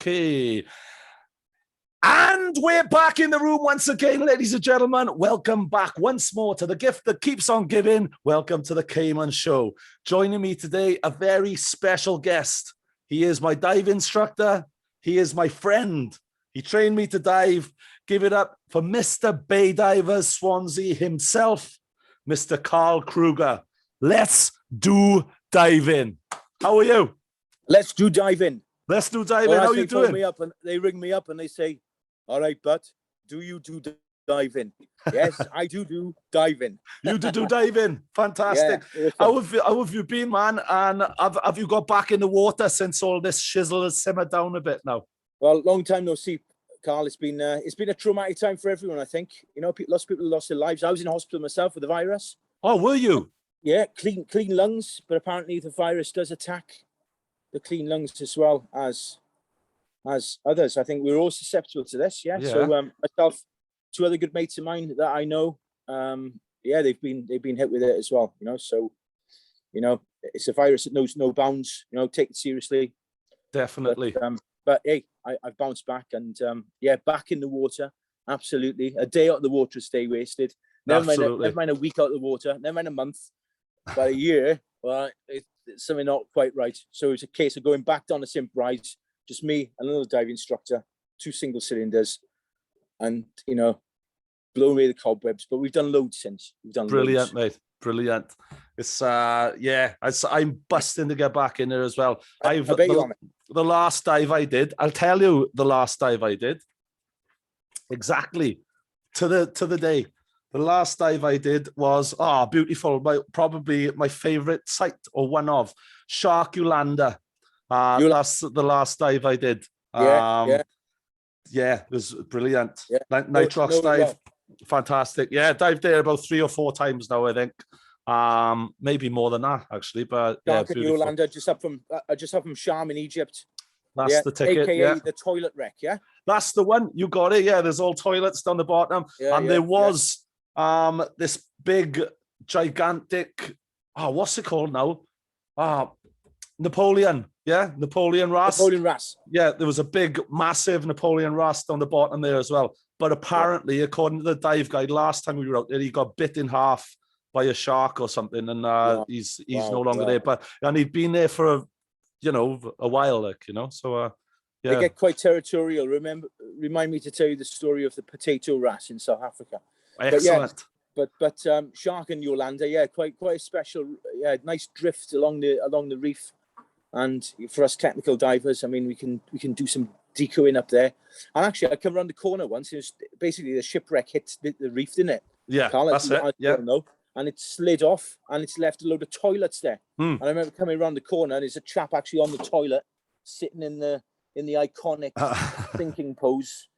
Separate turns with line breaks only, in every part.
Okay. And we're back in the room once again, ladies and gentlemen. Welcome back once more to the gift that keeps on giving. Welcome to the Caiman Show. Joining me today, a very special guest. He is my dive instructor. He is my friend. He trained me to dive. Give it up for Mr. Bay Divers Swansea himself, Mr. Karl Kruger. Let's do diving. How are you?
Let's do diving.
Let's do diving. How are you doing?
They ring me up and they say, all right, but do you do diving? Yes, I do diving.
You do diving. Fantastic. Yeah, awesome. How have you been, man? And have you got back in the water since all this shizzle has simmered down a bit now?
Well, long time no see, Carl. It's been a traumatic time for everyone, I think. You know, lots of people lost their lives. I was in hospital myself with the virus.
Oh, were you?
Yeah, clean lungs, but apparently the virus does attack the clean lungs as well as others. I think we're all susceptible to this. Yeah. So myself, two other good mates of mine that I know, they've been hit with it as well. You know, so it's a virus that knows no bounds. You know, take it seriously.
Definitely.
But hey, I've bounced back and back in the water. Absolutely, a day out of the water is a day wasted. Never mind a week out of the water. Never mind a month. But a year, well, it's something not quite right. So it's a case of going back down the simp rise. Just me, another dive instructor, 2 single cylinders, and blow away the cobwebs. But we've done loads since.
Brilliant, mate. Brilliant. It's I'm busting to get back in there as well.
I bet you on it.
The last dive I did, I'll tell you the last dive I did. Exactly to the day. The last dive I did was beautiful. Probably my favorite site, or one of, Sharkulanda. That's the last dive I did. It was brilliant. Yeah. Nitrox dive, fantastic. Yeah, dived there about 3 or 4 times now, I think. Maybe more than that actually, but
Sharkulanda, just up from Sharm in Egypt.
That's the ticket,
AKA the toilet wreck. Yeah,
that's the one. You got it. Yeah, there's all toilets down the bottom, and there was this big, gigantic. What's it called now? Napoleon. Yeah, Napoleon Ras. Yeah, there was a big, massive Napoleon Ras down the bottom there as well. But apparently, according to the dive guide, last time we were out there, he got bit in half by a shark or something, and he's no longer there. And he'd been there for a while, So
they get quite territorial. Remind me to tell you the story of the potato ras in South Africa.
Excellent.
But shark in Yolanda, quite a special, nice drift along the reef. And for us technical divers, I mean, we can do some decoying up there. And actually, I come around the corner once. It was basically the shipwreck hit the reef, didn't it?
Yeah, Carl, that's it. Yeah.
And it slid off, and it's left a load of toilets there. And I remember coming around the corner, and there's a chap actually on the toilet, sitting in the iconic thinking pose,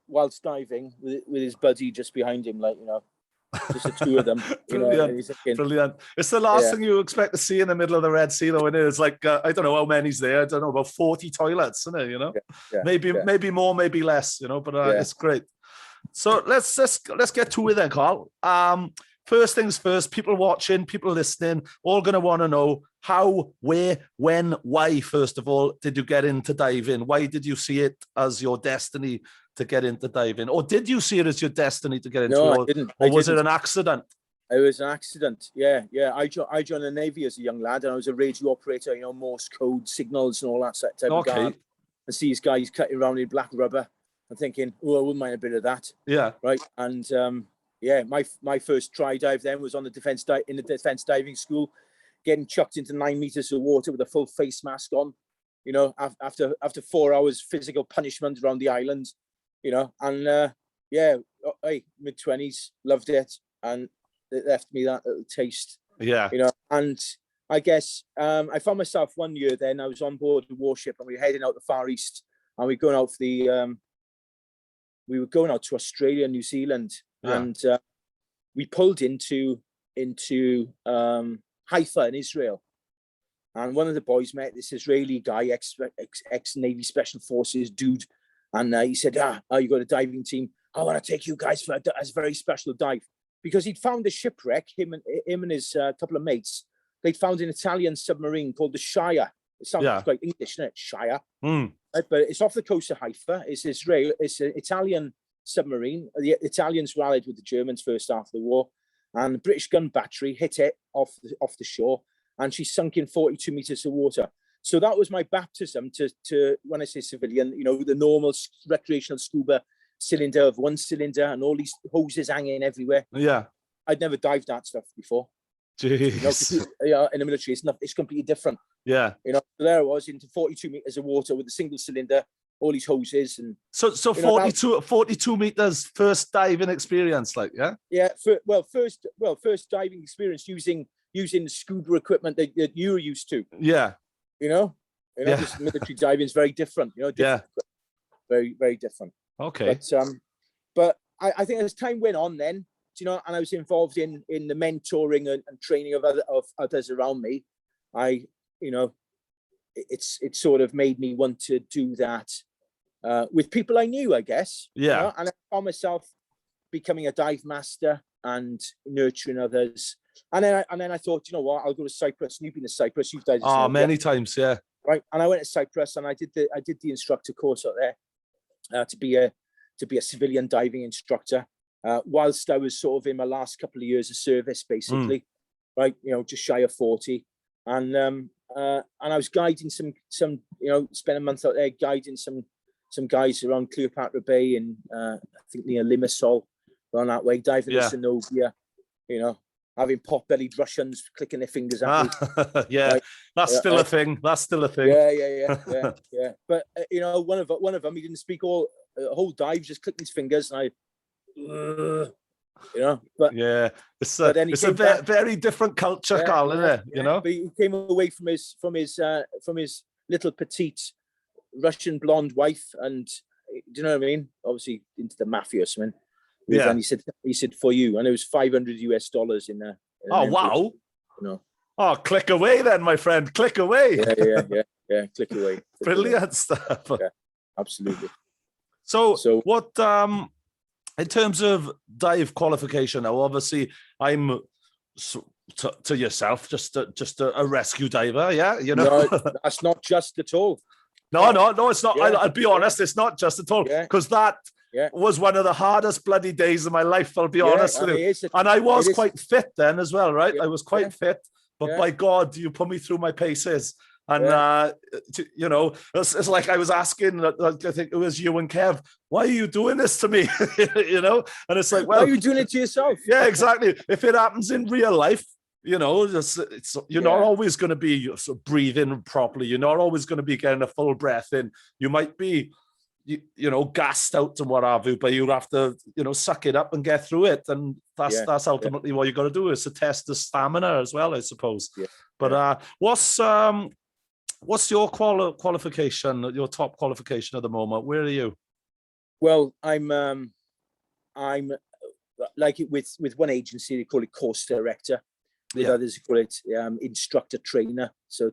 whilst diving with his buddy just behind him, just the two of them.
Brilliant. It's the last thing you expect to see in the middle of the Red Sea, though, isn't it? It's like, I don't know how many's there. I don't know, about 40 toilets, isn't it? Maybe more, maybe less, but it's great. So let's get to it then, Carl. First things first, people watching, people listening, all going to want to know how, where, when, why, first of all, did you get into diving? Why did you see it as your destiny to get into diving? Or did you see it as your destiny to get into it?
No, I didn't.
Or was it an accident?
It was an accident, yeah. I joined the Navy as a young lad, and I was a radio operator, Morse code signals and all that type of guard. And see these guys cutting around in black rubber. I'm thinking, I wouldn't mind a bit of that.
Yeah.
Right, and... my first try dive then was on the defense diving school, getting chucked into 9 meters of water with a full face mask on, after 4 hours physical punishment around the island, and mid-20s, loved it, and it left me that little taste.
Yeah.
And I guess I found myself one year then, I was on board a warship and we were heading out the Far East, and we were going out to Australia, New Zealand. Yeah. And we pulled into Haifa in Israel, and one of the boys met this Israeli guy, ex Navy Special Forces dude, and he said, you got a diving team? I want to take you guys for a very special dive, because he'd found a shipwreck. Him and his couple of mates, they'd found an Italian submarine called the Shire. It sounds quite English, isn't it? Shire. Right, but it's off the coast of Haifa. It's Israel. It's an Italian submarine. The Italians rallied with the Germans first after the war, and the British gun battery hit it off the shore, and she sunk in 42 meters of water. So that was my baptism to when I say civilian, you know, the normal recreational scuba cylinder of one cylinder and all these hoses hanging everywhere.
Yeah,
I'd never dived that stuff before.
Jeez.
You know, in the military, it's completely different.
Yeah.
You know, so there I was into 42 meters of water with a single cylinder, all these hoses, and
so 42 meters first diving experience, like, yeah.
Yeah. First diving experience using the scuba equipment that you were used to.
Yeah.
You know, just military diving is very different. You know, different, very, very different.
Okay.
But I think as time went on, then, you know, and I was involved in the mentoring and training of others around me. You know, it's sort of made me want to do that with people I knew, I guess.
Yeah.
You know? And I found myself becoming a dive master and nurturing others. And then I thought, you know what, I'll go to Cyprus. And you've been to Cyprus. You've dived.
Oh, many times, yeah.
Right. And I went to Cyprus and I did the instructor course out there to be a civilian diving instructor. Whilst I was sort of in my last couple of years of service, basically, right, you know, just shy of 40, and I was guiding some, you know, spent a month out there guiding some guys around Cleopatra Bay and I think near Limassol, around that way, diving in Zenobia, you know, having pot-bellied Russians clicking their fingers at me.
Yeah, right? That's still a thing. That's still a thing.
Yeah. But you know, one of them, he didn't speak a whole dive, just clicking his fingers, and you know, but
yeah, it's a very different culture, Karl, isn't it? You know,
but he came away from his little petite Russian blonde wife, and do you know what I mean? Obviously into the mafia or something. Yeah, and he said for you, and it was $500 in there.
Oh wow!
You know.
Oh, click away then, my friend. Click away.
Yeah. Click away.
Brilliant stuff.
Yeah, absolutely.
So what? In terms of dive qualification, now obviously I'm to yourself just a rescue diver, yeah. You know,
no, that's not just at all.
No, it's not. Yeah. I'll be honest, it's not just at all, because that was one of the hardest bloody days of my life. I'll be honest with you. And I was quite fit then as well, right? I was quite fit, but by God, you put me through my paces. And, you know, it's like I was asking, I think it was you and Kev, why are you doing this to me? You know, and it's like, well,
why are you doing it to yourself?
Yeah, exactly. If it happens in real life, you know, you're not always going to be breathing properly. You're not always going to be getting a full breath in. You might be, you know, gassed out and what have you, but you have to, you know, suck it up and get through it. And that's ultimately what you got to do, is to test the stamina as well, I suppose. Yeah. But what's your qualification, your top qualification at the moment? Where are you?
Well, I'm like it with one agency, they call it course director. With others, they call it instructor trainer. So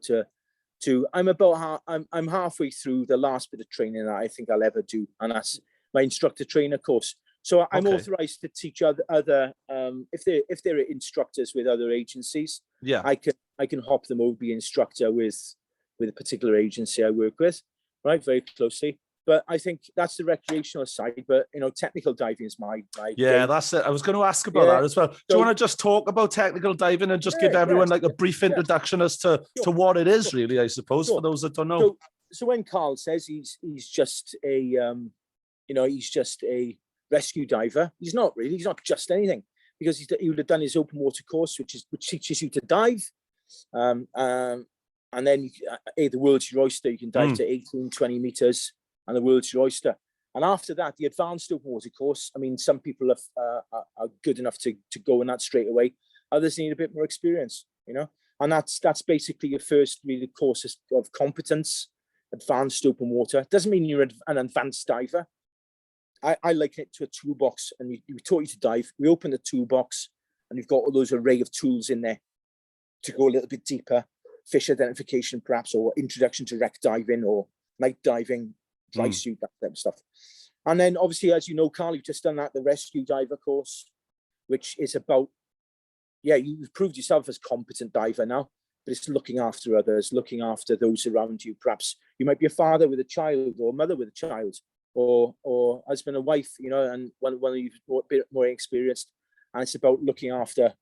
I'm halfway through the last bit of training that I think I'll ever do, and that's my instructor trainer course. So I'm authorized to teach other if they're instructors with other agencies. Yeah, I can hop them over, be instructor with a particular agency I work with, right, very closely. But I think that's the recreational side. But you know, technical diving is my game.
That's it. I was going to ask about that as well. Do you want to just talk about technical diving and just give everyone like a brief introduction as to what it is, really? I suppose for those that don't know.
So when Karl says he's just a he's just a rescue diver, he's not really. He's not just anything, because he would have done his open water course, which teaches you to dive. And then the world's your oyster. You can dive to 18, 20 meters, and the world's your oyster. And after that, the advanced open water course. I mean, some people are good enough to go in that straight away. Others need a bit more experience, you know. And that's basically your first really course of competence. Advanced open water doesn't mean you're an advanced diver. I liken it to a toolbox, and we taught you to dive. We open the toolbox, and you've got all those array of tools in there to go a little bit deeper. Fish identification, perhaps, or introduction to wreck diving or night diving, dry suit, that type of stuff. And then, obviously, as you know, Karl, you've just done the rescue diver course, which is about, you've proved yourself as competent diver now. but it's looking after others, looking after those around you. Perhaps you might be a father with a child, or a mother with a child, or husband and wife, you know, and one of you a bit more experienced, and it's about looking after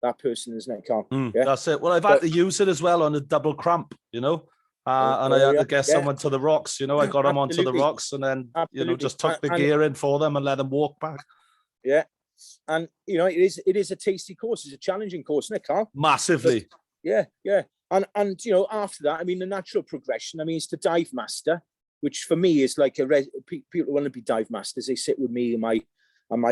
that person, isn't it, Carl?
Yeah? That's it. Well, I've had to use it as well on a double cramp, you know, and I had to get someone to the rocks, you know. I got them onto the rocks, and then you know, just took the gear in for them and let them walk back.
Yeah, and you know, it is a tasty course. It's a challenging course, isn't it, Carl?
Massively.
But, yeah, and you know, after that, I mean, the natural progression, I mean, it's the dive master, which for me is like people who want to be dive masters. They sit with me in my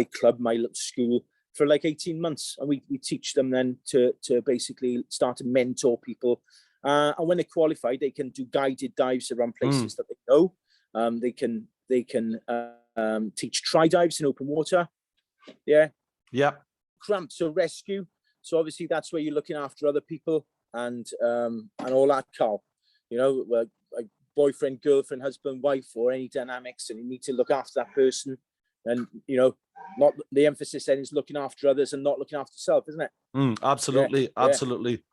club, my little school, for like 18 months, and we teach them then to basically start to mentor people, and when they qualify, they can do guided dives around places that they know. They can teach tri dives in open water. Yeah. Cramp, so rescue. So obviously that's where you're looking after other people and all that, Carl. You know, like boyfriend, girlfriend, husband, wife, or any dynamics, and you need to look after that person. And you know, not the emphasis then is looking after others and not looking after yourself, isn't it?
Absolutely.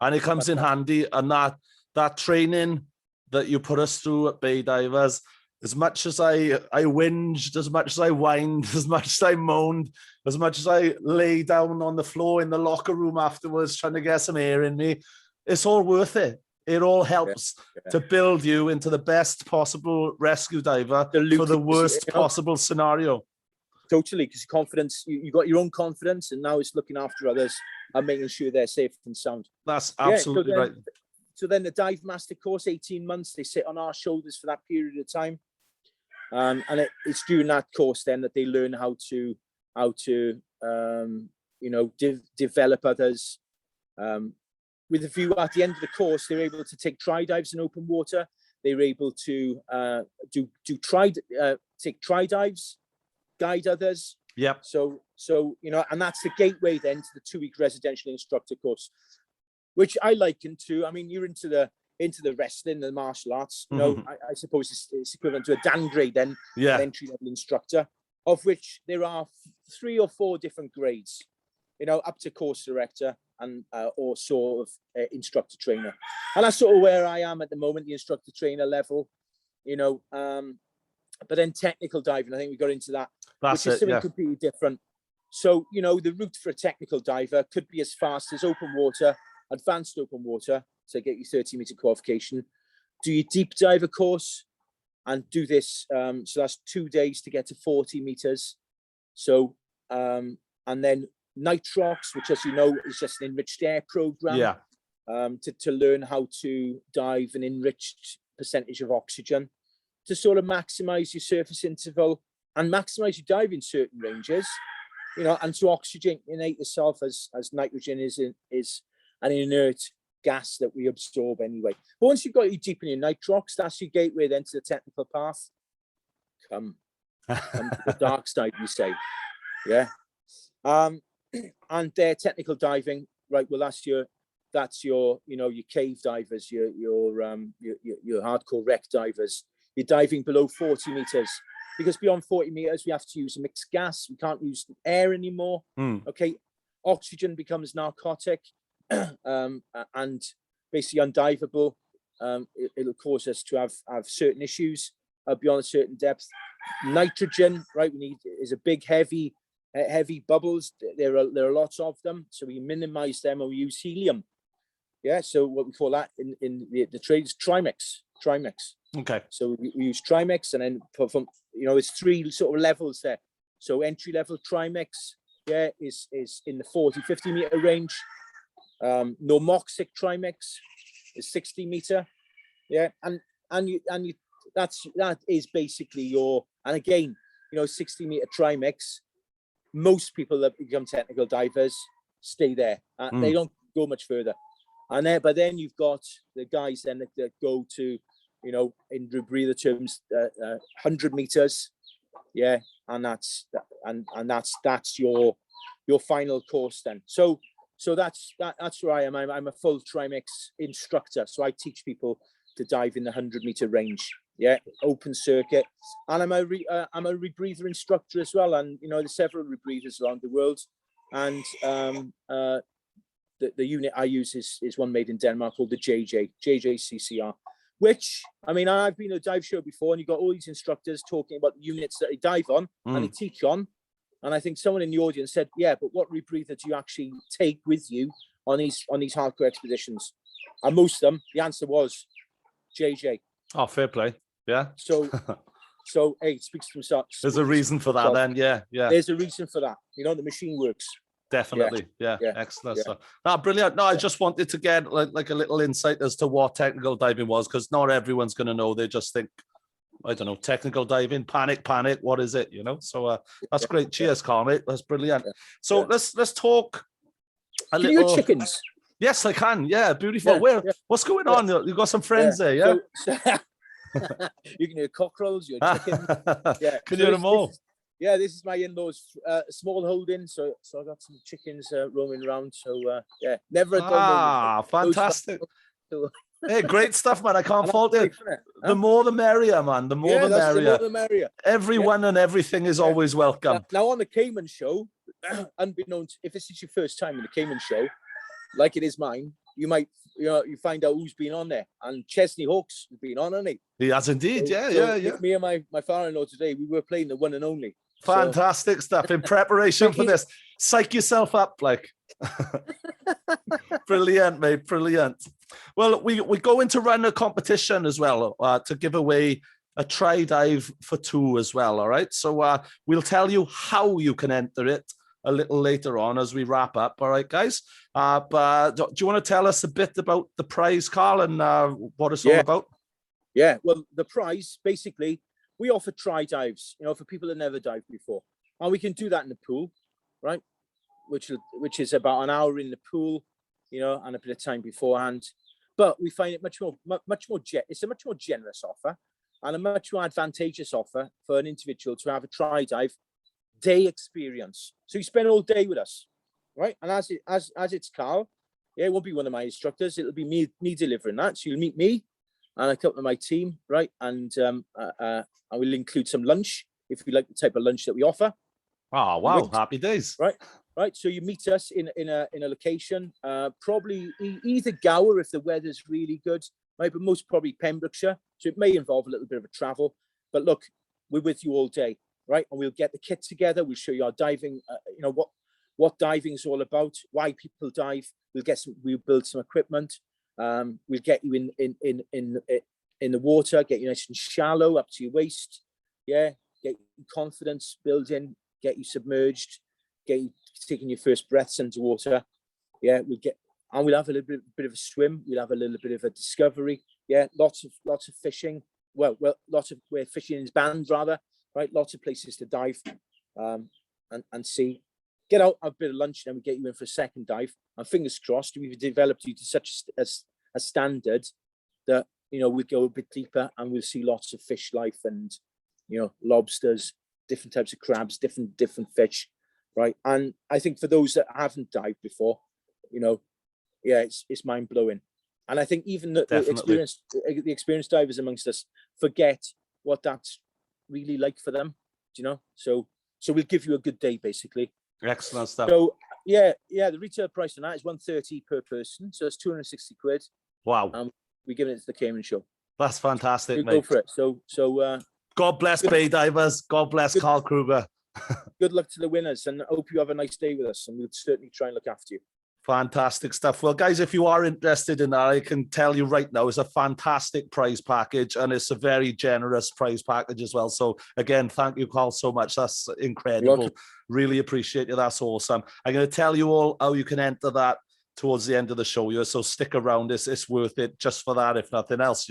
And it comes in handy. And that training that you put us through at Bay Divers, as much as I whinged, as much as I whined, as much as I moaned, as much as I lay down on the floor in the locker room afterwards trying to get some air in me, it's all worth it. It all helps to build you into the best possible rescue diver for the worst possible scenario.
Totally, because confidence, you got your own confidence, and now it's looking after others and making sure they're safe and sound.
That's absolutely right.
So then the dive master course, 18 months, they sit on our shoulders for that period of time. And it's during that course then that they learn how to you know, develop others. With a view at the end of the course, they're able to take tri dives in open water. They're able to take tri dives, guide others.
Yep.
So you know, and that's the gateway then to the 2-week residential instructor course, which I liken to. I mean, you're into the wrestling, the martial arts. You know, I suppose it's equivalent to a downgrade then, an entry-level instructor, of which there are 3 or 4 different grades. You know, up to course director and or sort of instructor trainer, and that's sort of where I am at the moment, the instructor trainer level. You know, but then technical diving, I think we got into that, which is something completely different. So, you know, the route for a technical diver could be as fast as open water, advanced open water, to get your 30-meter qualification. Do your deep diver course and do this. So that's 2 days to get to 40 meters. So, and then nitrox, which, as you know, is just an enriched air program. To learn how to dive an enriched percentage of oxygen to sort of maximize your surface interval and maximize your diving certain ranges, you know, and to oxygenate yourself, as nitrogen is an inert gas that we absorb anyway. But once you've got your deep in your nitrox, that's your gateway then to the technical path. Come to the dark side, we say. Yeah. And their technical diving, right? Well, that's your you know, your cave divers, your hardcore wreck divers. You're diving below 40 meters, because beyond 40 meters we have to use a mixed gas. We can't use air anymore. Okay, oxygen becomes narcotic and basically undivable. It'll cause us to have certain issues beyond a certain depth. Nitrogen, right? We need is a big heavy bubbles. There are lots of them, so we minimize them and we use helium. Yeah, so what we call that in the trade is trimix. Okay. So we use trimix, and then from, you know, it's 3 sort of levels there. So entry level trimix, yeah, is in the 40-50 meter range. Normoxic trimix is 60 meter. Yeah, and that is basically your, and again, you know, 60 meter trimix. Most people that become technical divers stay there. They don't go much further. But then you've got the guys then that go to, you know, in rebreather terms, 100 meters, yeah, and that's your final course then. So that's where I am. I'm a full trimix instructor, so I teach people to dive in the 100 meter range, yeah, open circuit, and I'm a rebreather instructor as well. And you know, there's several rebreathers around the world, and the unit I use is one made in Denmark called the JJCCR, which, I mean, I've been to a dive show before, and you've got all these instructors talking about the units that they dive on and they teach on. And I think someone in the audience said, yeah, but what rebreather do you actually take with you on these hardcore expeditions? And most of them, the answer was JJ.
Oh, fair play. Yeah.
So hey, it speaks to himself.
There's a reason for that then. Yeah.
There's a reason for that. You know, the machine works.
Definitely. Yeah. Excellent stuff. No, brilliant. No, I just wanted to get like a little insight as to what technical diving was, because not everyone's going to know. They just think, I don't know, technical diving, panic. What is it? You know? So that's great. Cheers, Karl, mate. That's brilliant. So let's talk a little.
Can you chickens?
Yes, I can. Yeah, beautiful. What's going on? You've got some friends there, yeah?
You can hear cockerels, your chickens. Yeah.
Can you hear them all?
This is my in-laws small holding, so I got some chickens roaming around. So never a dull moment.
Fantastic. Hey, great stuff, man. I can't fault it. The more the merrier, man. The more the merrier. Everyone and everything is always welcome.
Now on the Caiman show, unbeknownst, if this is your first time in the Caiman show, like it is mine, you might you find out who's been on there. And Chesney Hawkes has been on, hasn't he?
He has indeed. So
me and my father-in-law today, we were playing the one and only.
Fantastic stuff in preparation for this. Psych yourself up, like. Brilliant, mate. Brilliant. Well, we're going to run a competition as well to give away a try dive for 2 as well. All right. So we'll tell you how you can enter it a little later on as we wrap up. All right, guys. But do you want to tell us a bit about the prize, Karl, and what it's all about?
Yeah. Well, the prize, basically, we offer try dives, for people that never dived before. And we can do that in the pool, right? Which is about an hour in the pool, and a bit of time beforehand. But we find it it's a much more generous offer and a much more advantageous offer for an individual to have a try dive day experience. So you spend all day with us, right? And as it's Karl, it won't be one of my instructors. It'll be me delivering that. So you'll meet me and a couple of my team, right? And I will include some lunch if you like the type of lunch that we offer.
Oh wow! Happy days,
right. So you meet us in a location, probably either Gower if the weather's really good, right? But most probably Pembrokeshire. So it may involve a little bit of a travel. But look, we're with you all day, right? And we'll get the kit together. We'll show you our diving, what diving is all about, why people dive. We'll build some equipment. We'll get you in the water, get you nice and shallow up to your waist. Yeah, get your confidence building, get you submerged, get you taking your first breaths underwater. Yeah, we'll have a little bit of a swim. We'll have a little bit of a discovery. Yeah, lots of fishing. Well, lots of where fishing is banned, rather. Right, lots of places to dive, and see. Get out, have a bit of lunch, and then we get you in for a second dive. And fingers crossed, we've developed you to such a standard that we'll go a bit deeper and we'll see lots of fish life and lobsters, different types of crabs, different fish, right? And I think for those that haven't dived before, it's mind blowing. And I think even the experienced divers amongst us forget what that's really like for them, So we'll give you a good day, basically.
Excellent stuff.
So the retail price on that is 130 per person, so it's 260 quid.
Wow.
We give it to the Cayman show.
That's fantastic, mate.
Go for it. So
God bless Bay Divers. God bless Karl Kruger.
Good luck to the winners, and I hope you have a nice day with us, and we'll certainly try and look after you.
Fantastic stuff. Well, guys, if you are interested in that, I can tell you right now, it's a fantastic prize package, and it's a very generous prize package as well. So again, thank you, Karl, so much. That's incredible. Really appreciate you. That's awesome. I'm going to tell you all how you can enter that towards the end of the show. So stick around. It's worth it just for that, if nothing else,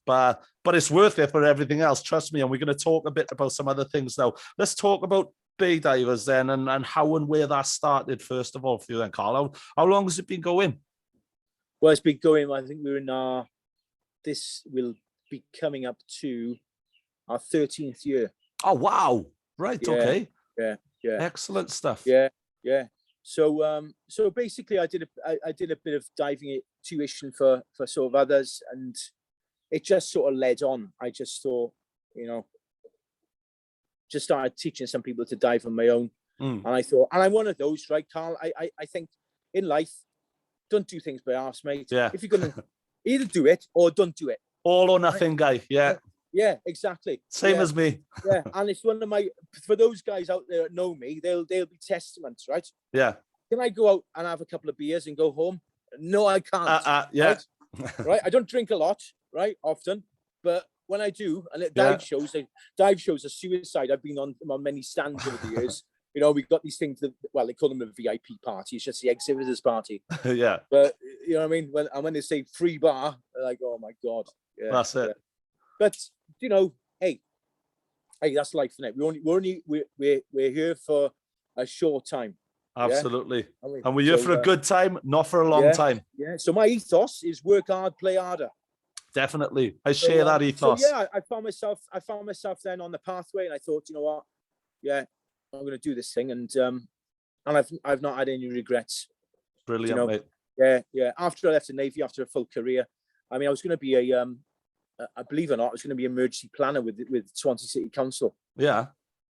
but it's worth it for everything else. Trust me. And we're going to talk a bit about some other things now. Let's talk about Bay Divers then, and how and where that started first of all for you then, Karl. How long has it been going?
Well, it's been going, I think we're in this will be coming up to our 13th year.
Oh wow. Right.
Yeah,
okay.
Yeah.
Excellent stuff.
Yeah. So basically I did a bit of diving tuition for sort of others, and it just sort of led on. I just thought, just started teaching some people to dive on my own. And I thought, and I'm one of those, right, Karl? I think in life, don't do things by arse, mate.
Yeah.
If you're gonna either do it or don't do it.
All or nothing, guy. Yeah.
Yeah, exactly.
Same as me.
Yeah, and it's one of my, for those guys out there that know me, they'll be testaments, right?
Yeah.
Can I go out and have a couple of beers and go home? No, I can't.
Yeah.
Right? I don't drink a lot, right? Often, but when I do, and at dive shows are suicide. I've been on many stands over the years. You know, we've got these things that, well, they call them a VIP party. It's just the exhibitors party.
Yeah.
But you know what I mean? When they say free bar, they're like, oh my God. Yeah.
That's it.
Yeah. But you know, hey, that's life, isn't it? We're here for a short time.
Absolutely.
Yeah?
And we're here for a good time, not for a long time.
Yeah. So my ethos is work hard, play harder.
Definitely. I share that ethos.
So yeah, I found myself then on the pathway, and I thought, you know what? Yeah, I'm going to do this thing, and I've not had any regrets.
Brilliant,
you know?
mate.
Yeah. After I left the Navy, after a full career, I mean, I was going to be I believe it or not, I was going to be emergency planner with Swansea City Council.
Yeah.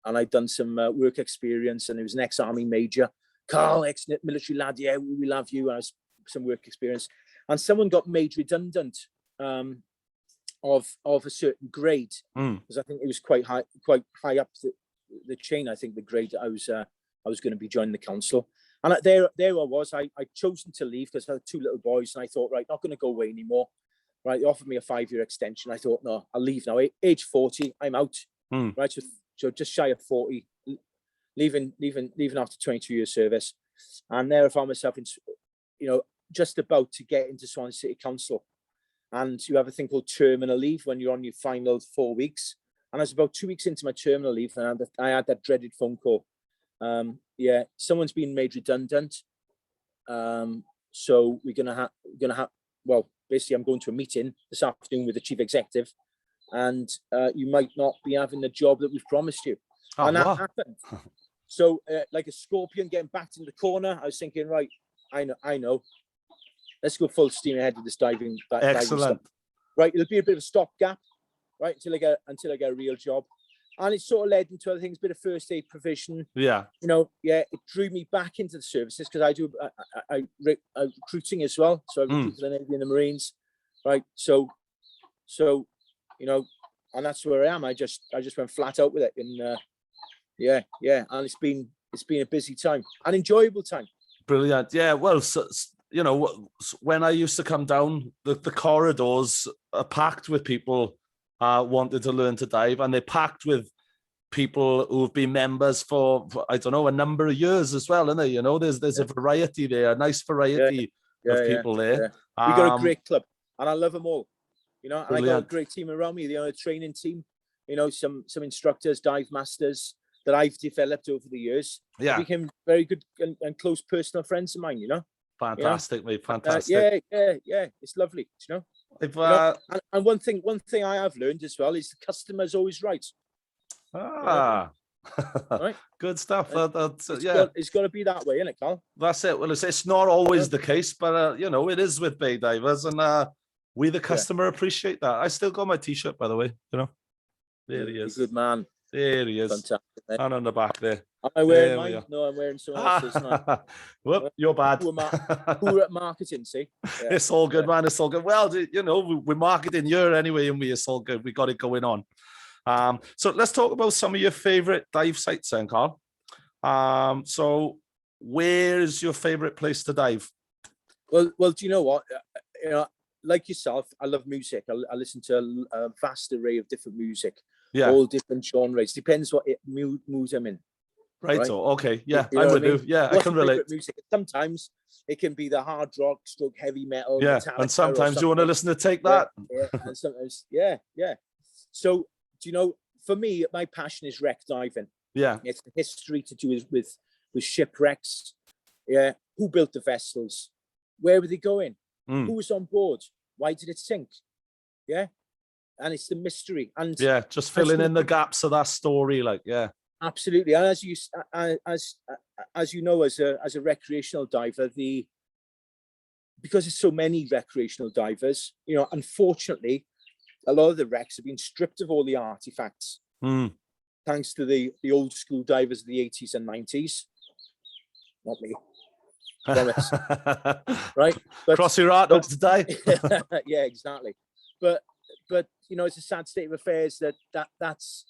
And I'd done some work experience, and it was an ex-army major, Karl, ex-military lad. Yeah, we love you. And I was some work experience, and someone got made redundant of a certain grade, because I think it was quite high up the chain. I think the grade that I was going to be joining the council, and there I was. I'd chosen to leave because I had 2 little boys, and I thought, right, not going to go away anymore. Right, they offered me a 5-year extension. I thought, no, I'll leave now. Age 40, I'm out. Right, so just shy of 40, leaving after 22 years service, and there I found myself in, you know, just about to get into Swansea City Council, and you have a thing called terminal leave when you're on your final 4 weeks, and I was about 2 weeks into my terminal leave, and I had that dreaded phone call. Yeah, someone's been made redundant. So we're gonna have. Well, basically, I'm going to a meeting this afternoon with the chief executive, and you might not be having the job that we've promised you. And that happened. So, like a scorpion getting backed in the corner, I was thinking, right, I know. Let's go full steam ahead with this diving.
Excellent.
Diving stuff. Right, it'll be a bit of a stopgap, right, until I get a real job. And it sort of led into other things, a bit of first aid provision.
Yeah.
You know, it drew me back into the services, because I do recruiting as well. So I recruited the Navy and the Marines, right? So, you know, and that's where I am. I just went flat out with it, and yeah. And it's been a busy time, an enjoyable time.
Brilliant. Yeah. Well, so, you know, when I used to come down, the corridors are packed with people wanted to learn to dive, and they're packed with people who've been members for I don't know, a number of years as well, isn't there? You know, there's a variety there, a nice variety of people there.
Yeah. We got a great club, and I love them all. You know, and
brilliant.
I got a great team around me. You know, a training team. You know, some instructors, dive masters that I've developed over the years.
Yeah,
they became very good and close personal friends of mine. You know,
fantastic, mate, fantastic.
Yeah, it's lovely. You know. And one thing I have learned as well is the customer's always right.
Right? Good stuff.
It's got to be that way, isn't it, Carl?
That's it. Well, it's not always the case, but you know, it is with Bay Divers, and we the customer appreciate that. I still got my T-shirt, by the way. You know, there he is.
Good man.
There he is.
Fantastic.
And on the back there.
Am I wearing mine? No, I'm wearing someone else's.
Whoop, you're bad.
We're at marketing, see? Yeah.
It's all good, man. It's all good. Well, you know, we're marketing here anyway, and it's all good. We got it going on. So let's talk about some of your favorite dive sites then, Carl. So where is your favorite place to dive?
Well, do you know what? You know, like yourself, I love music. I listen to a vast array of different music. Yeah. All different genres. Depends what mood I'm in.
Right. So okay. Yeah, I'm with you. Yeah, I can relate.
Music? Sometimes it can be the hard rock, stroke heavy metal.
Yeah, and sometimes you want to listen to Take That.
Yeah, and sometimes, yeah. So, do you know, for me, my passion is wreck diving.
Yeah.
It's the history to do with shipwrecks. Yeah. Who built the vessels? Where were they going? Who was on board? Why did it sink? Yeah. And it's the mystery. And
yeah, just filling in the gaps of that story, like, yeah.
Absolutely. And as you know, as a recreational diver, because there's so many recreational divers, you know, unfortunately, a lot of the wrecks have been stripped of all the artifacts. Thanks to the old school divers of the 80s and 90s. Not me. Promise. Right? But,
cross your heart, hope to die.
Yeah, exactly. But you know, it's a sad state of affairs that's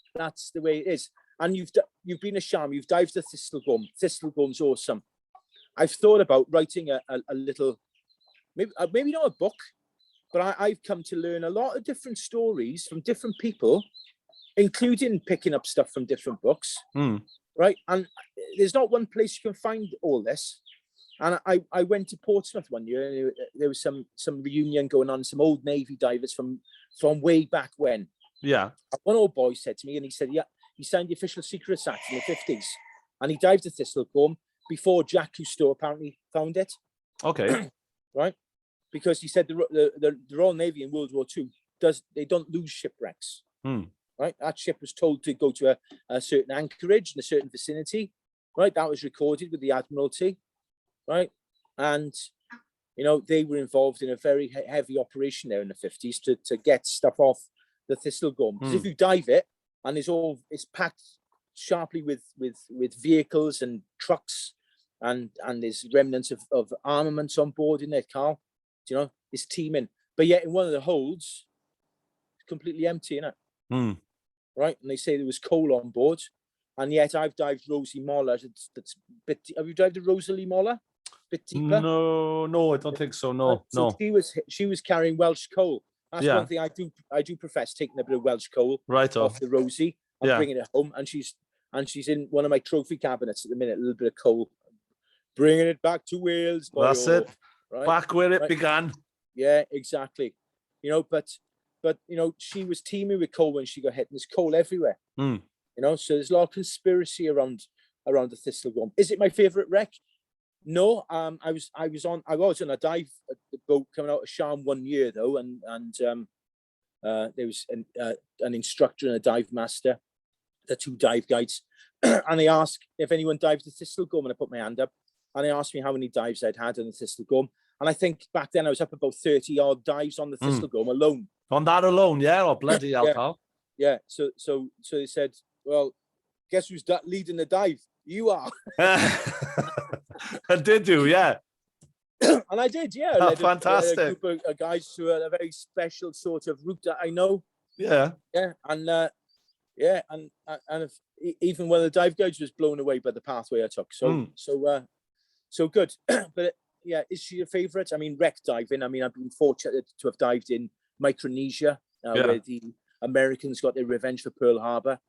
the way it is. And you've been a sham. You've dived the Thistlegum. Thistlegum's awesome. I've thought about writing a little, maybe not a book, but I've come to learn a lot of different stories from different people, including picking up stuff from different books. Right? And there's not one place you can find all this. And I went to Portsmouth one year, and there was some reunion going on, some old Navy divers from way back when.
Yeah.
One old boy said to me, and he said, yeah, he signed the Official Secrets Act in the 50s, and he dived the Thistlegum before Jacques Cousteau apparently found it.
Okay.
Right? Because he said the Royal Navy in World War II, they don't lose shipwrecks. Right? That ship was told to go to a certain anchorage in a certain vicinity. Right? That was recorded with the Admiralty. Right? And, you know, they were involved in a very heavy operation there in the 50s to get stuff off the Thistlegum. Because if you dive it, and it's packed sharply with vehicles and trucks, and there's remnants of armaments on board in there, Carl. You know, it's teeming. But yet in one of the holds, it's completely empty, innit? Right? And they say there was coal on board. And yet I've dived Rosie Moller. Have you dived the Rosalie Moller? Bit deeper?
No, I don't think so. No.
She was carrying Welsh coal. That's one thing I do profess, taking a bit of Welsh coal off the Rosie and bringing it home. And she's in one of my trophy cabinets at the minute, a little bit of coal. Bringing it back to Wales.
That's it. Right? Back where it began.
Yeah, exactly. You know, but you know, she was teeming with coal when she got hit, and there's coal everywhere. You know, so there's a lot of conspiracy around the Thistlegum. Is it my favourite wreck? No, I was on a dive at the boat coming out of Sharm one year though, and there was an instructor and a dive master, the two dive guides, and they asked if anyone dived the Thistlegum, and I put my hand up, and they asked me how many dives I'd had on the Thistlegum, and I think back then I was up about 30 odd dives on the Thistlegum alone.
On that alone, yeah, or bloody alcohol.
Yeah. So they said, well, guess who's leading the dive? You are.
I did do, yeah.
And I did, yeah.
Oh, fantastic.
A group of guys to a very special sort of route that I know.
Yeah.
Yeah, and even when the dive guides was blown away by the pathway I took. So good. But yeah, is she a favourite? I mean, wreck diving. I mean, I've been fortunate to have dived in Micronesia, where the Americans got their revenge for Pearl Harbor,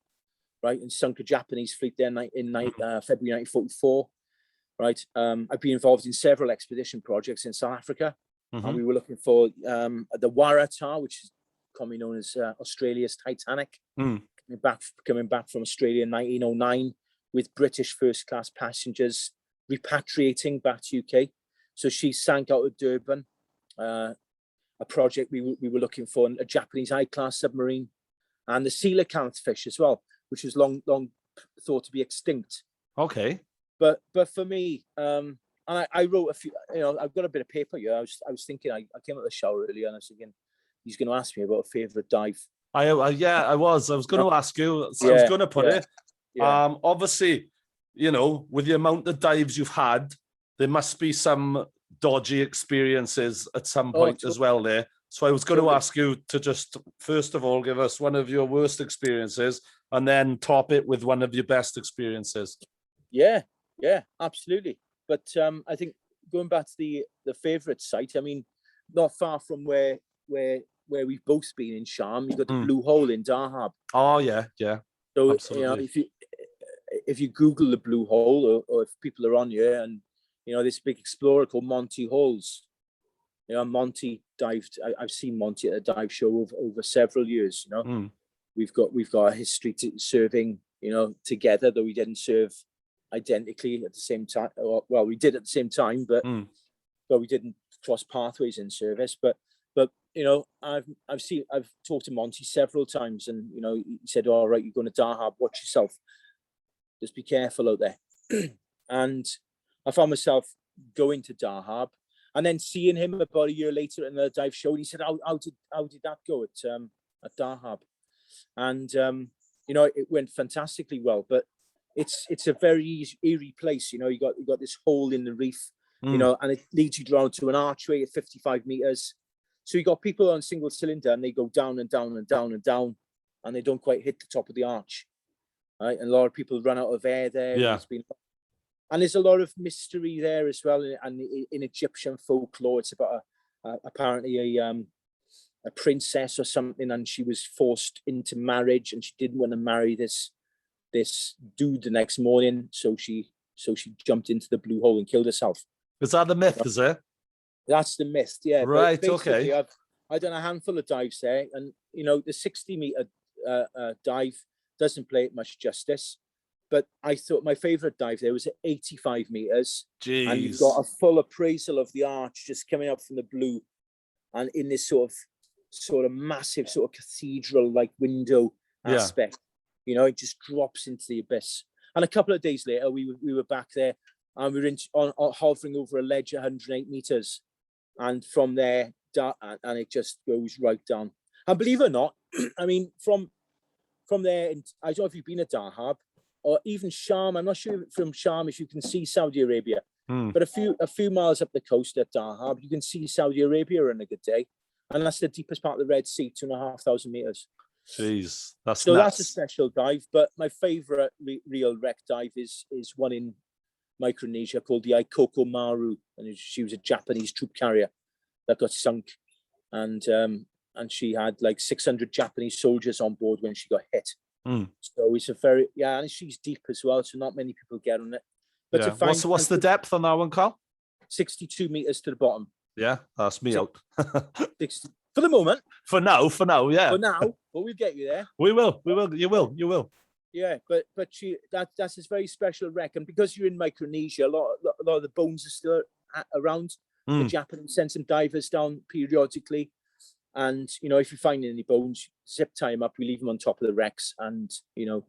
right, and sunk a Japanese fleet there in February 1944. Right, I've been involved in several expedition projects in South Africa, and we were looking for the Waratah, which is commonly known as Australia's Titanic, coming back from Australia in 1909 with British first-class passengers repatriating back to UK. So she sank out of Durban. A project we were looking for, a Japanese I-class submarine, and the coelacanth fish as well, which was long thought to be extinct.
Okay.
But for me, and I wrote a few. You know, I've got a bit of paper here. I was thinking. I came out of the shower earlier, and I was thinking, he's going to ask me about a favourite dive.
I was going to ask you. So I was going to put it. Yeah. Obviously, you know, with the amount of dives you've had, there must be some dodgy experiences at some point as well there. So I was going to ask you to just, first of all, give us one of your worst experiences and then top it with one of your best experiences.
Yeah, absolutely. But I think going back to the favourite site, I mean, not far from where we've both been in Sharm, you've got the Blue Hole in Dahab.
Oh, yeah.
So,
absolutely.
You know, if you Google the Blue Hole, or if people are on here, and, you know, this big explorer called Monty Holes, you know, Monty dived, I've seen Monty at a dive show over several years, you know. We've got a history to serving, you know, together, though we didn't serve identically at the same time. Well, we did at the same time, but we didn't cross pathways in service. But you know, I've talked to Monty several times, and you know, he said, "All right, you're going to Dahab, watch yourself. Just be careful out there." And I found myself going to Dahab, and then seeing him about a year later in the dive show, and he said, "How did that go at Dahab?" And you know, it went fantastically well, but it's a very eerie place. You know, you got this hole in the reef, you know, and it leads you down to an archway at 55 meters. So you got people on single cylinder and they go down and down and down and down, and they don't quite hit the top of the arch. Right? And a lot of people run out of air there.
Yeah.
And there's a lot of mystery there as well. And in Egyptian folklore, it's about apparently a princess or something, and she was forced into marriage, and she didn't want to marry this dude the next morning, so she jumped into the blue hole and killed herself.
Is that the myth? Is it?
That's the myth, yeah.
Right. Okay.
I've done a handful of dives there, and you know, the 60-meter dive doesn't play it much justice. But I thought my favorite dive there was at 85 meters.
Jeez.
And you've got a full appraisal of the arch just coming up from the blue, and in this sort of massive sort of cathedral like window aspect. You know, it just drops into the abyss. And a couple of days later, we were back there, and we were hovering over a ledge at 108 meters, and from there, and it just goes right down. And believe it or not, I mean, from there, I don't know if you've been at Dahab or even Sharm. I'm not sure from Sharm if you can see Saudi Arabia, but a few miles up the coast at Dahab, you can see Saudi Arabia on a good day, and that's the deepest part of the Red Sea, 2,500 meters.
Jeez, that's
so
nuts.
That's a special dive. But my favorite real wreck dive is one in Micronesia called the Aikoko Maru, and she was a Japanese troop carrier that got sunk, and she had like 600 Japanese soldiers on board when she got hit. So it's a very and she's deep as well, so not many people get on it. But to find,
what's the depth on that one, Carl?
62 meters to the bottom.
Yeah, that's me out.
60, for the moment.
For now, yeah.
For now, but we'll get you there.
We will. You will.
Yeah, but that's a very special wreck, and because you're in Micronesia, a lot of the bones are still around. The Japanese send some divers down periodically, and you know, if you find any bones, zip tie them up. We leave them on top of the wrecks, and you know,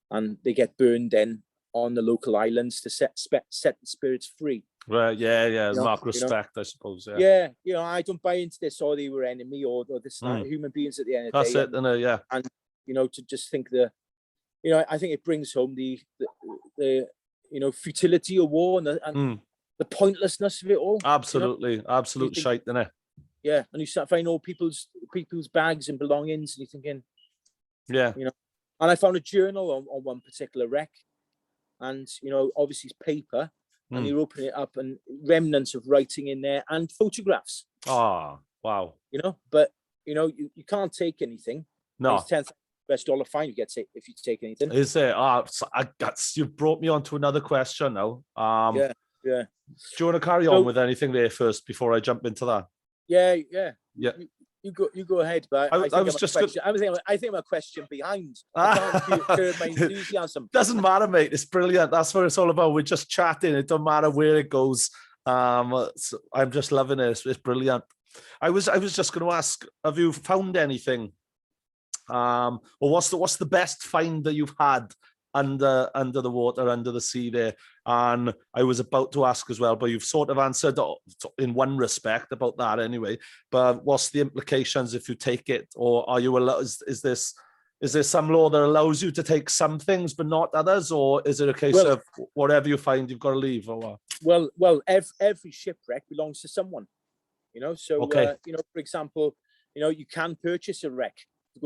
and they get burned then on the local islands to set the spirits free.
Right. Yeah.
You know,
mark respect, I suppose. Yeah.
Yeah. You know, I don't buy into this, or they were enemy, or this human beings at the end of the day.
That's it. Yeah.
And you know, to just think you know, I think it brings home the you know, futility of war and the pointlessness of it all.
Absolutely,
you know?
absolute shite, isn't it?
Yeah, and you start finding all people's bags and belongings, and you're thinking,
yeah,
you know. And I found a journal on one particular wreck, and you know, obviously it's paper, and you open it up, and remnants of writing in there and photographs.
Oh, wow!
You know, but you know, you can't take anything.
No.
It's $10,000 fine you get if you take anything.
Is it? You've brought me on to another question now.
Yeah.
Do you want to carry on with anything there first before I jump into that?
Yeah. You go ahead, but I think my question behind. I can't curb my enthusiasm.
Doesn't matter, mate. It's brilliant. That's what it's all about. We're just chatting. It don't matter where it goes. So I'm just loving it. It's brilliant. I was just going to ask, have you found anything? Or what's the best find that you've had under the water, under the sea there? And I was about to ask as well, but you've sort of answered in one respect about that anyway. But what's the implications if you take it, or are you allowed? Is there some law that allows you to take some things but not others, or is it a case of whatever you find you've got to leave? Or what?
Well, every shipwreck belongs to someone, you know. So you know, for example, you know, you can purchase a wreck.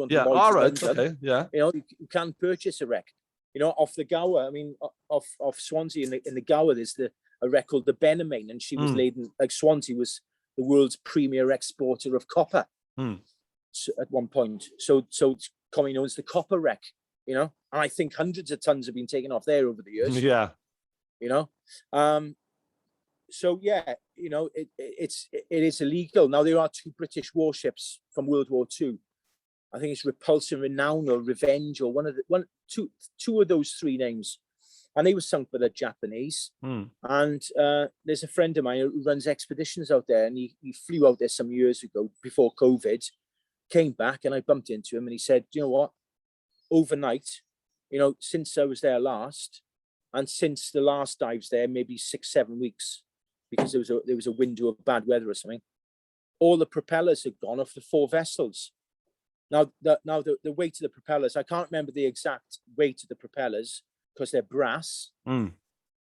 Yeah. All right. Okay. Yeah.
You know, you can purchase a wreck. You know, off the Gower, I mean, off Swansea in the Gower, there's a wreck called the Benemain, and she was laden, like Swansea was the world's premier exporter of copper at one point. So it's commonly known as the copper wreck, you know, and I think hundreds of tons have been taken off there over the years.
Yeah.
You know, so yeah, you know, it is illegal. Now there are 2 British warships from World War II. I think it's Repulse and Renown or Revenge or two of those 3 names, and they were sunk by the Japanese. And there's a friend of mine who runs expeditions out there, and he flew out there some years ago before COVID, came back, and I bumped into him, and he said, you know what, overnight, you know, since I was there last, and since the last dives there, maybe 6-7 weeks, because there was a window of bad weather or something, all the propellers had gone off the 4 vessels. Now the weight of the propellers, I can't remember the exact weight of the propellers because they're brass,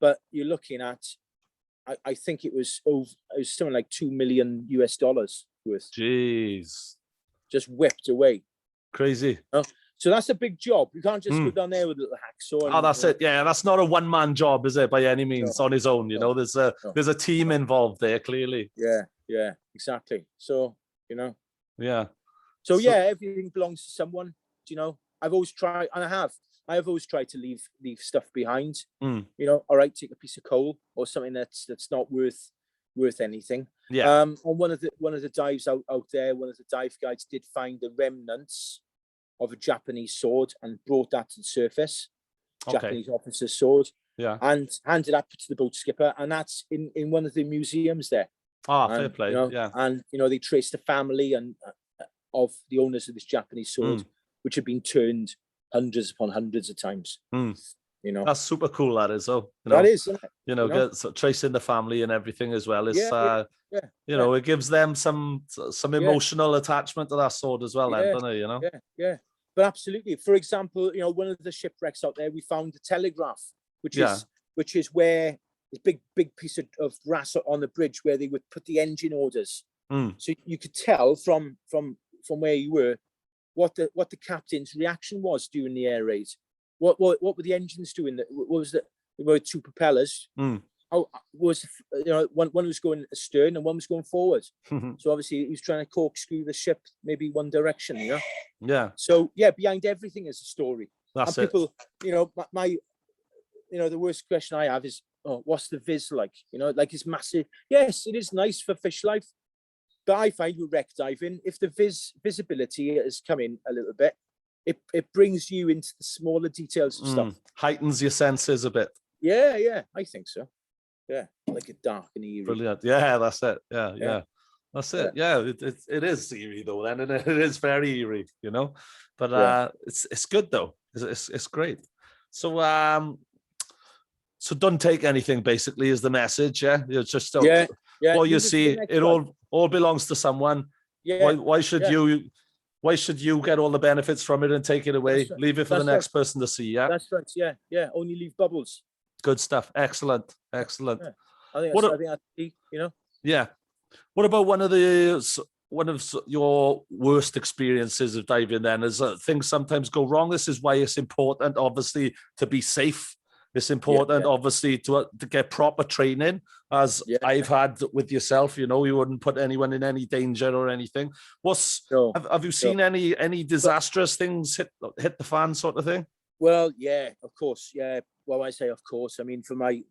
but you're looking at I think it was something like $2 million worth.
Jeez.
Just whipped away.
Crazy.
So that's a big job. You can't just go down there with a little hacksaw.
Oh, that's it. Yeah, that's not a one-man job, is it? By any means, on his own. You know, there's a team involved there, clearly.
Yeah, exactly. So, you know.
Yeah.
So yeah, everything belongs to someone. You know, I've always tried, and I have always tried to leave stuff behind. You know, all right, take a piece of coal or something that's not worth anything.
Yeah.
On one of the dives out there, one of the dive guides did find the remnants of a Japanese sword and brought that to the surface. Japanese officer's sword.
Yeah.
And handed that to the boat skipper, and that's in one of the museums there.
Fair play.
You know,
yeah.
And you know, they traced the family and of the owners of this Japanese sword, which had been turned hundreds upon hundreds of times. You know,
that's super cool. That is, you know,
that is, isn't it?
You know, tracing the family and everything as well. It's you know, it gives them some emotional attachment to that sword as well, then, doesn't it? You know,
but absolutely. For example, you know, one of the shipwrecks out there, we found the telegraph, which is where this big piece of brass on the bridge where they would put the engine orders. So you could tell from where you were what the captain's reaction was during the air raid. What were the engines doing? What was that? There were two propellers. How was, you know, one was going astern and one was going forward. So obviously he was trying to corkscrew the ship maybe one direction, you know.
Yeah.
So yeah, behind everything is a story.
That's
and people, you know, you know, the worst question I have is, what's the viz like? You know, like it's massive. Yes, it is nice for fish life, but I find with wreck diving, if the visibility has come in a little bit, it brings you into the smaller details of stuff.
Heightens your senses a bit.
Yeah, I think so. Yeah, like a dark and eerie.
Brilliant. Yeah, that's it. Yeah. That's it. Yeah, it is eerie though, then, and it is very eerie, you know. But it's good though. It's great. So so don't take anything. Basically, is the message. Yeah, it's just what you see. It all belongs to someone. Yeah. Why should you? Why should you get all the benefits from it and take it away? Right. Leave it for the next person to see. Yeah,
that's right. Yeah. Only leave bubbles.
Good stuff. Excellent.
Yeah. I think that's key, you know.
Yeah. What about one of your worst experiences of diving? Then, as things sometimes go wrong. This is why it's important, obviously, to be safe. It's important, obviously, to get proper training, as I've had with yourself. You know, you wouldn't put anyone in any danger or anything. Have you seen any disastrous things hit the fan, sort of thing?
Well, yeah, of course, yeah. Well, I say of course. I mean, for my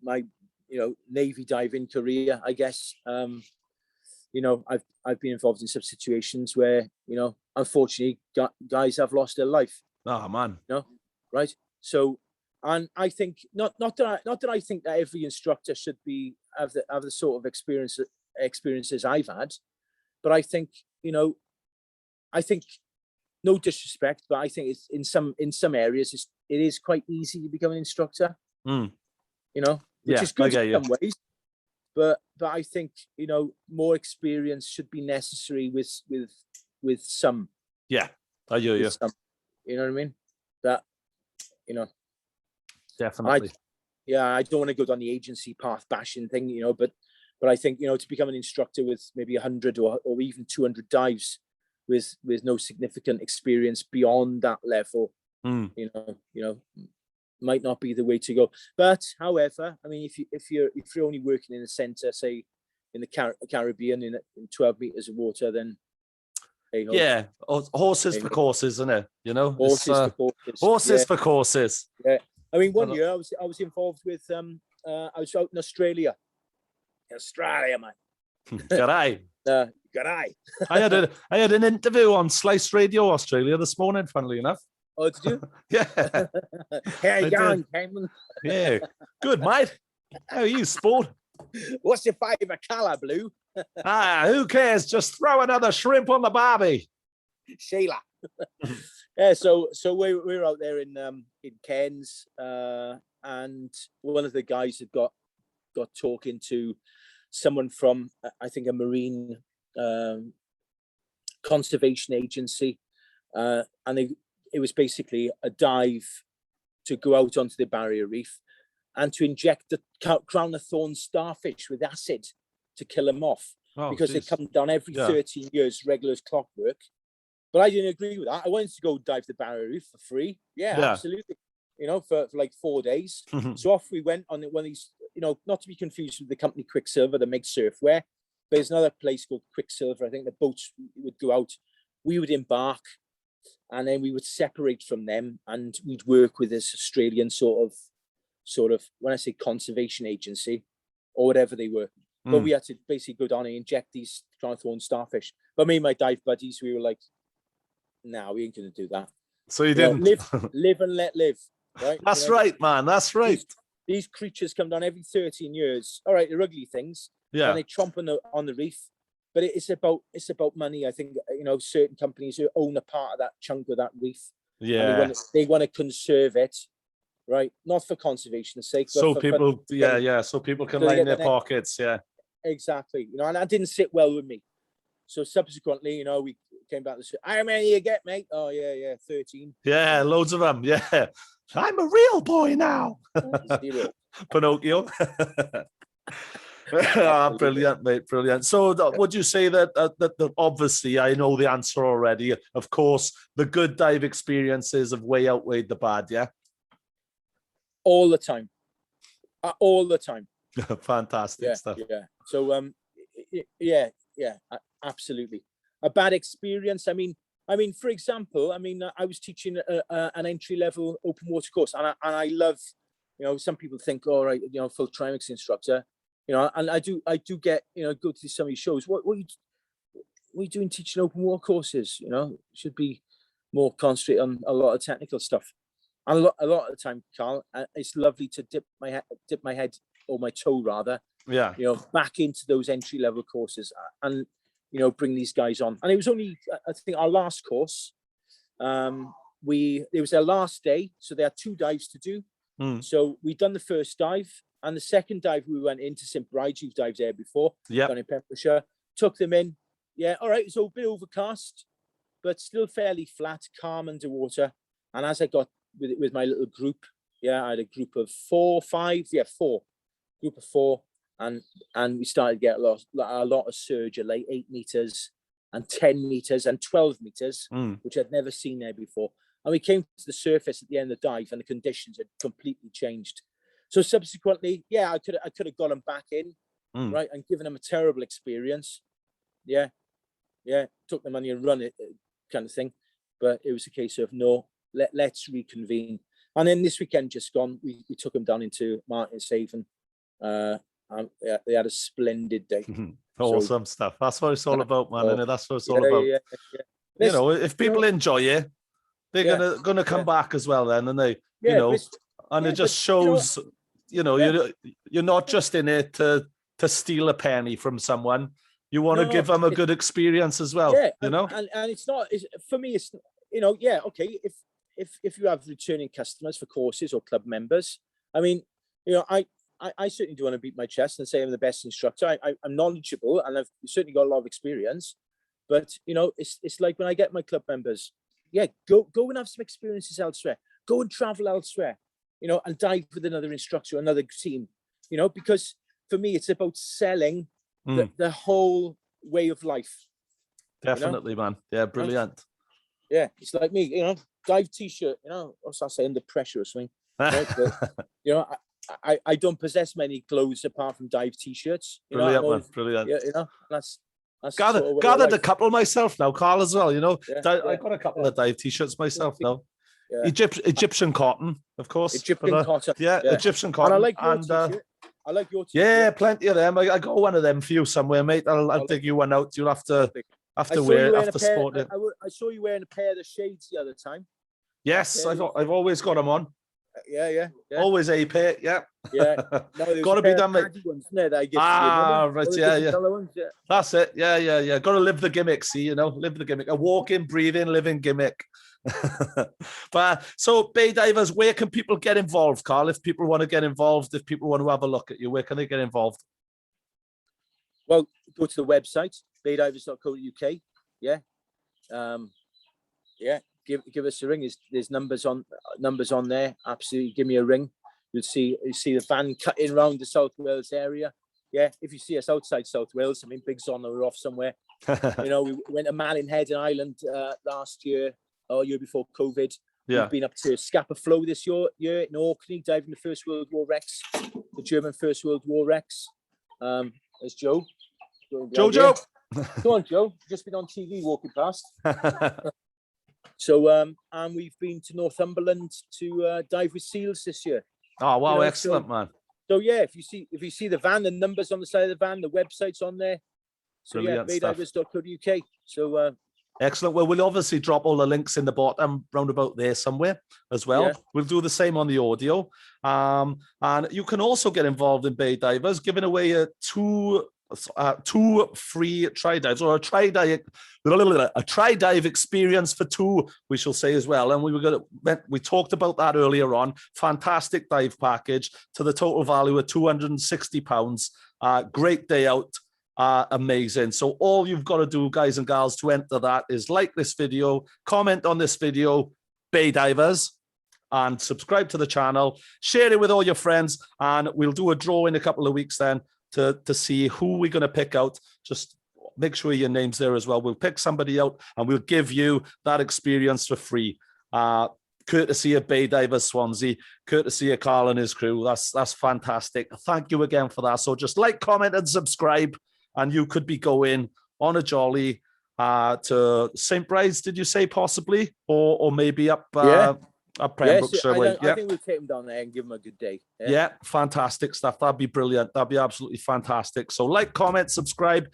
you know, Navy diving career, I guess. You know, I've been involved in some situations where, you know, unfortunately, guys have lost their life.
Oh man,
you know, right? So. And I think not that I think that every instructor should have the sort of experiences I've had, but I think, you know, no disrespect, but I think it's in some areas it is quite easy to become an instructor. You know, which is good in some ways, but I think, you know, more experience should be necessary with some.
Yeah, I hear you.
You know what I mean? That, you know.
Definitely.
I don't want to go down the agency path bashing thing, you know, but I think, you know, to become an instructor with maybe 100 or even 200 dives with no significant experience beyond that level, you know, might not be the way to go. But however, I mean, if you're only working in a centre, say in the Caribbean in 12 meters of water, then
yeah, horses for courses, isn't it? You know,
horses
for courses.
Yeah. I mean, one year I was involved with I was out in Australia, man.
G'day.
G'day.
I had an interview on Slice Radio Australia this morning, funnily enough.
Oh, did you?
Yeah.
How you going, Caiman?
Yeah, good, mate. How are you, sport?
What's your favourite colour, blue?
Who cares? Just throw another shrimp on the barbie.
Sheila. Yeah, so we were out there in Cairns, and one of the guys had got talking to someone from, I think, a marine conservation agency, and it was basically a dive to go out onto the barrier reef, and to inject the crown of thorns starfish with acid to kill them off, because they come down every 13 years, regular as clockwork. But I didn't agree with that. I wanted to go dive the barrier reef for free. Yeah, absolutely. You know, for like 4 days. So off we went on one of these, you know, not to be confused with the company Quicksilver that makes surfwear. But there's another place called Quicksilver. I think the boats would go out. We would embark, and then we would separate from them, and we'd work with this Australian sort of, when I say conservation agency or whatever they were. But we had to basically go down and inject these crown-thorn starfish. But me and my dive buddies, we were like, "No, we ain't going to do that."
So you didn't
live and let live, right?
That's right, man. That's right.
These creatures come down every 13 years. All right, they're ugly things. Yeah, and they chomp on the reef. But it's about money. I think, you know, certain companies who own a part of that chunk of that reef. Yeah, they want to conserve it, right? Not for conservation's sake. But
so people, so people can line their pockets. Yeah,
exactly. You know, and that didn't sit well with me. So subsequently, you know, we came back to say, "How many you get, mate?" "Oh, yeah, 13.
Yeah, loads of them. Yeah, I'm a real boy now. Pinocchio. Brilliant, mate, brilliant. So would you say that obviously, I know the answer already, of course, the good dive experiences have way outweighed the bad? Yeah,
all the time.
Fantastic stuff.
So absolutely. A bad experience, I mean, for example, I was teaching an entry-level open water course, and I love, you know, some people think, all right, you know, full trimix instructor, you know, and I do get, you know, go to some of these shows. What are you doing teaching open water courses? You know, should be more concentrate on a lot of technical stuff. And a lot of the time, Carl, it's lovely to dip my head, or my toe rather, you know, back into those entry-level courses, and, you know, bring these guys on. And it was only, I think, our last course. It was their last day, so they had 2 dives to do. So we'd done the first dive, and the second dive we went into St. Bride's. You've dived there before, down in Pembrokshire. Took them in. Yeah, all right. It was a bit overcast, but still fairly flat, calm underwater. And as I got with my little group, I had a group of 4, 5, 4, group of 4, and we started to get a lot of surge at like 8 meters and 10 meters and 12 meters, which I'd never seen there before. And we came to the surface at the end of the dive, and the conditions had completely changed. So subsequently, I could have got them back in, right, and given them a terrible experience. Took the money and run it, kind of thing. But it was a case of no, let's reconvene. And then this weekend just gone, we took them down into Martin's Haven. They had a splendid day.
Awesome stuff. That's what it's all about, man. That's what it's all about. You know, if people enjoy it, they're gonna come back as well. Then, and they, you know, and it just shows, you know, you're not just in it to steal a penny from someone. You want to give them a good experience as well. You know,
and it's not, for me, it's, you know, okay, if you have returning customers for courses or club members, I mean, you know, I certainly do want to beat my chest and say I'm the best instructor. I'm knowledgeable, and I've certainly got a lot of experience. But, you know, it's like when I get my club members, go and have some experiences elsewhere. Go and travel elsewhere, you know, and dive with another instructor, another team, you know, because for me, it's about selling the whole way of life.
Definitely, you know? Man. Yeah, brilliant.
Yeah, it's like me, you know, dive t-shirt, you know, what's I say, under pressure or something. Right? But, you know, I don't possess many clothes apart from dive t-shirts.
Brilliant, man. Brilliant.
Yeah, you know, that's
gathered a couple myself now, Carl, as well. You know, I got a couple of dive t-shirts myself now. Egyptian cotton, of course.
Egyptian cotton.
Egyption cotton.
And I like your t-shirt. I like your t-shirt.
Yeah, plenty of them. I got one of them for you somewhere, mate. I'll dig you one out. You'll have to wear it, have to sport it.
I saw you wearing a pair of the shades the other time.
Yes, I've always got them on.
Yeah.
Always a pair,
yeah. No,
got to be done, mate.
Right,
yeah. That's it. Yeah. Got to live the gimmick, see, you know, live the gimmick. A walking, breathing, living gimmick. But so, Bay Divers, where can people get involved, Carl? If people want to get involved, if people want to have a look at you, where can they get involved?
Well, go to the website, baydivers.co.uk. Give us a ring. There's numbers on there. Absolutely, give me a ring. you see the van cutting around the South Wales area. Yeah, if you see us outside South Wales, I mean, Big's on or off somewhere. You know, we went to Malin Head Island last year, or year before COVID. Yeah. We've been up to Scapa Flow this year in Orkney, diving the First World War wrecks, the German First World War wrecks. There's Joe.
Joe.
Come on, Joe. You've just been on TV walking past. So, and we've been to Northumberland to dive with seals this year.
Oh, wow. Excellent, man.
So yeah, if you see the van, the numbers on the side of the van, the website's on there. So brilliant, yeah, baydivers.co.uk. So
excellent. Well, we'll obviously drop all the links in the bottom roundabout there somewhere as well. Yeah. We'll do the same on the audio. And you can also get involved in Bay Divers, giving away two free tri dives, or a tri dive experience for two, we shall say as well. And we talked about that earlier on. Fantastic dive package to the total value of £260. Great day out. Amazing. So all you've got to do, guys and gals, to enter that is like this video, comment on this video, Bay Divers, and subscribe to the channel, share it with all your friends, and we'll do a draw in a couple of weeks then to see who we're going to pick out. Just make sure your name's there as well. We'll pick somebody out and we'll give you that experience for free. Courtesy of Bay Divers Swansea, courtesy of Karl and his crew. That's fantastic. Thank you again for that. So just like, comment, and subscribe, and you could be going on a jolly to St. Bride's, did you say, possibly? Or maybe up Pembrokshire.
I think we'll take them down there and give them a good day.
Yeah, fantastic stuff. That'd be brilliant. That'd be absolutely fantastic. So like, comment, subscribe.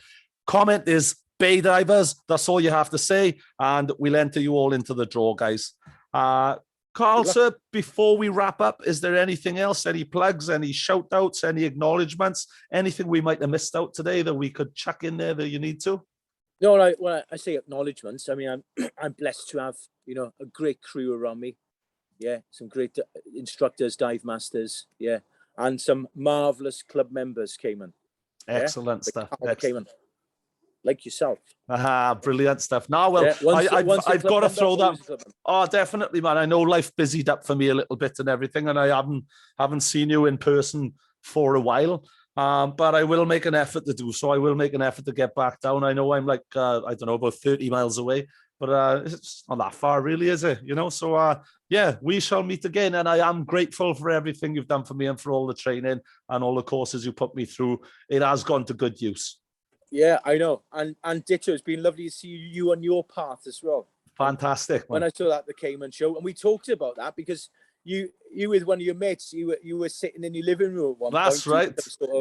Comment is Bay Divers. That's all you have to say. And we'll enter you all into the draw, guys. Karl, sir, before we wrap up, is there anything else? Any plugs, any shout outs, any acknowledgements, anything we might have missed out today that we could chuck in there that you need to?
No, well, I say acknowledgements. I mean, I'm blessed to have, you know, a great crew around me. Yeah, some great instructors, dive masters. Yeah, and some marvelous club members, Caiman.
Excellent stuff.
Caiman, like yourself.
Brilliant stuff. Now, well, yeah, I've got to throw that. Oh, definitely, man. I know life busied up for me a little bit and everything, and I haven't seen you in person for a while. But I will make an effort to do so. I will make an effort to get back down. I know I'm like, I don't know, about 30 miles away. But it's not that far, really, is it? You know, so yeah, we shall meet again. And I am grateful for everything you've done for me and for all the training and all the courses you put me through. It has gone to good use. Yeah, I know. And ditto, it's been lovely to see you on your path as well. Fantastic. When I saw that at the Cayman show, and we talked about that because you with one of your mates, you were sitting in your living room at one point. That's right.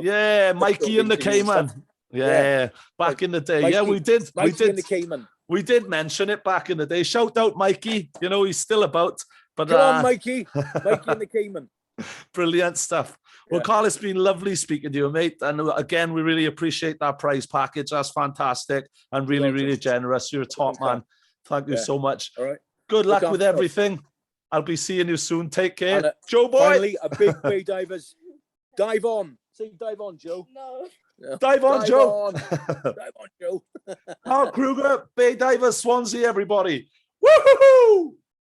Yeah, Mikey and the Cayman. Yeah, back in the day. Mikey, yeah, we did. And the Cayman. We did mention it back in the day. Shout out Mikey. You know, he's still about. But come on, Mikey. Mikey and the Cayman. Brilliant stuff. Well, Karl, it's been lovely speaking to you, mate. And again, we really appreciate that prize package. That's fantastic and really, really generous. You're a top man. Thank you so much. All right. Good luck with everything. I'll be seeing you soon. Take care. Joe boy. Finally, a big Bay Divers. Dive on. Say dive on, Joe. No. Dive on, Joe. Dive on, Joe. Karl Kruger, Bay Divers, Swansea, everybody. Woohoo!